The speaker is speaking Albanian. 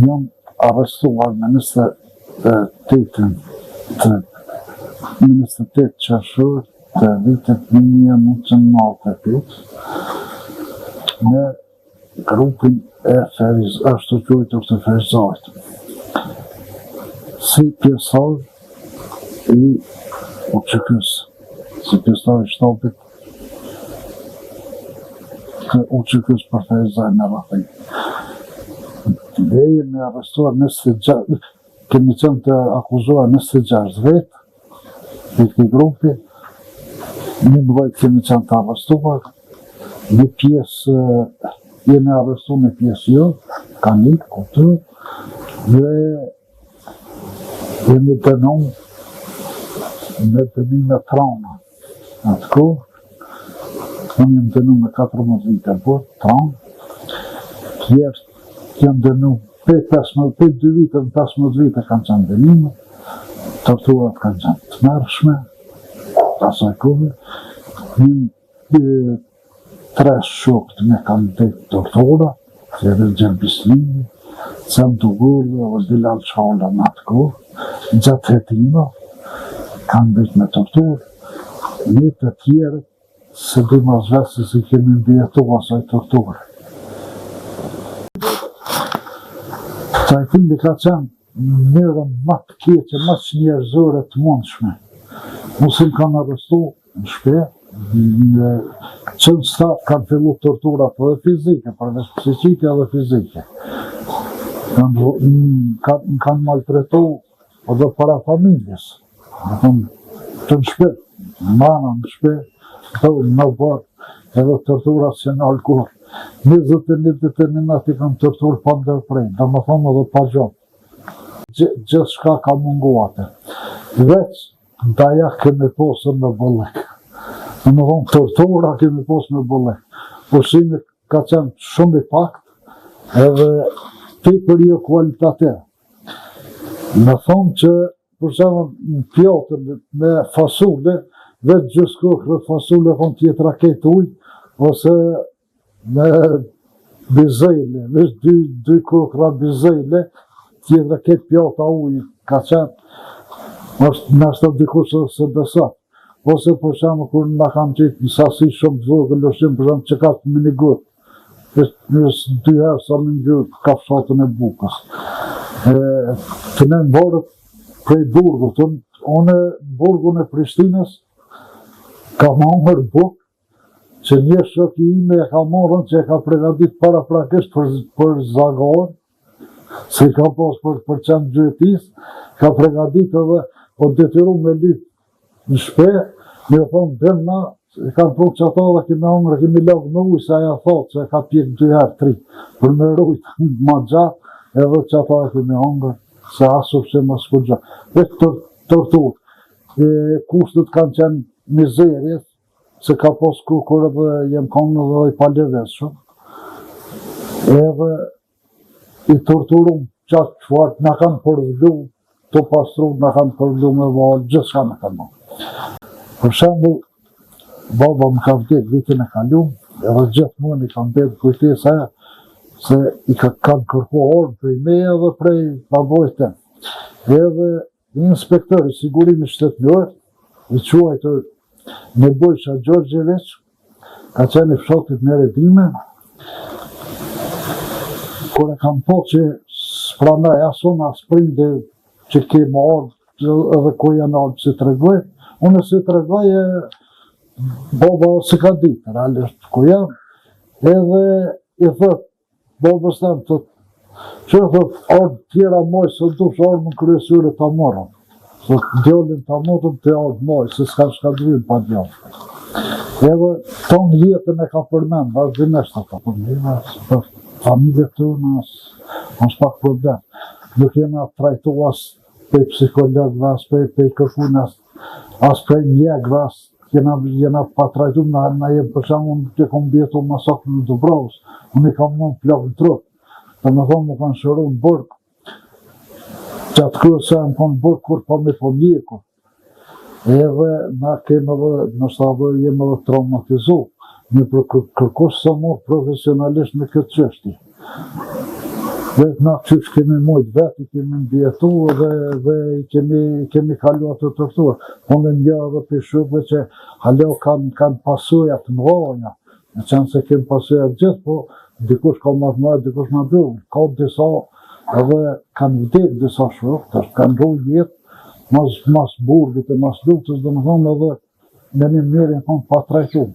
Jam arrestuar në 28 qershor të vitit 1998 në grupin është të quajtur të Ferizajt. Si pjesar i UÇK-s, si pjesar i shtapit të UÇK-s për Ferizaj në Rrafej. Dhe jemi arrestuar 26, kemi qenë të akuzuar 26 vetë, i këtij grupi, 11 kemi qenë të arrestuar, një pjesë jemi arrestuar në pjesë jo, kanë ikë, kuptu, dhe jemi dënuar me dënime trauma. Atë kohë, unë jam dënuar me 14 vite, por trauma, tjerë janë dënuar për 2 vite, në 15 vite kanë qenë dënime, torturat kanë qenë të mërshme, asaj kohë, 3 shokët me kanë të tortura, edhe Gjerbislini, Cem Dugulli, edhe Bilal Çalla në atë kohë, gjatë hetima, kanë bëjt me torturë, një të tjerë, se du ma zvesi si kemi mbjetu asaj torturë. Trajtimi ka qenë njërën më të keqe, më të njerëzore të mundshme. Musim kanë arrestu në shpe, në qënë staf kanë fillu torturat edhe fizike, përveç psikike edhe fizike. Kanë maltretu edhe para familjes. Të në shpe, mana në shpe, në bërë, edhe torturat që në alkohol. 21 ditë i kanë tortur pa ndërprej, dhe më thonë edhe pa gjonë. Gjithë shka ka munguate. Veç daja kemi posën me bollek. Në më thonë tortura kemi posë me bollek. Ushqimi ka qenë shumë i pakt, edhe tepër jo kualitativ. Me thonë që, për shemë në pjotën me fasule, veç gjysë kokë fasule thonë tjetë raket ujë, ose me bizejle, veç 2 kokra bizejle, tjetë raket pjota ujë ka qenë, nështë të dikush se besat. Ose për shemë kur nga kam qitë në sasi shumë të vogël ushqim, për shemë që ka të minigut, njës 2 herë sa më njërë kafshatën e bukës. Të ne në borët prej burgut, unë burgun e Prishtinës ka marrë bukë, që një shok i ime e ka marrën që e ka pregadit para prakisht për zagarë, se i ka pas për qenë gjëtis, ka pregadit edhe o detyru me lypë në shpe, me thonë dëmna, e kanë pru që ata dhe kime hongre, kemi lagë me ujë, se aja thotë që e ka pjekë 2 herë 3, për me rujtë ma gjatë, edhe që ata dhe kime hongre, se asu që më s'ku gjatë. Dhe tortur, kushtët kanë qenë mizerjes, se ka pos kukur edhe jem konë dhe i paleveshëm, edhe i torturum qatë qëfart, në kanë përvlu, të pastru, në kanë përvlu me valë, gjithë shka në kanë. Për shembull, baba më ka vdek vitin e kalum, edhe gjithmonë i kam bërë kujtesa se i kanë kërku orë prej me edhe prej babojt tem. Edhe inspektor i sigurimi shtetëror, i quajtur Nebojsha Gjorgjević, ka qenë i fshatit në Redime, kur e kam po që s'pranaj asun as prindi që kemë ardhë edhe ku janë ardhë që të regoj, unë si të regoj e baba si ka ditë, realisht ku jam, edhe i thët, babës tem të që e thët, ardhë tjera moj, se dush ardhë në kryesyre të morëm. Se djallin të morëm të ardhë moj, se s'ka shkadrin pa djallin. Edhe tonë jetën e ka përmen, vazhdimisht ata, për familje të nësë, është pak problem. Nuk jena trajtu as për psikologëve, as për kërkun, as për mjekëve, as jena pa trajtu, na jem për shemë, unë të kom bjetu masakën në Dubrovës, unë i kam mund plakë në trup, dhe me thonë më kanë shëru në burg, që atë kërë se më kanë burg kur pa me po mjeku. Edhe na kemë edhe, nështë edhe jem edhe traumatizu, një për kërkush se morë profesionalisht me këtë qështi. Vetë na qysh kemi mujt, vetë i kemi mbjetu dhe i kemi kalu ato torturë. Unë një edhe për shukve që halo kanë pasojat të mëdha, në qenë se kemi pasojat gjithë, po dikush ka më të mëdha, dikush më dhull. Ka disa edhe kanë vdek disa shokë, kanë rru jetë mas burgit e mas luftës, domethënë edhe në një mirë pa trajtuar.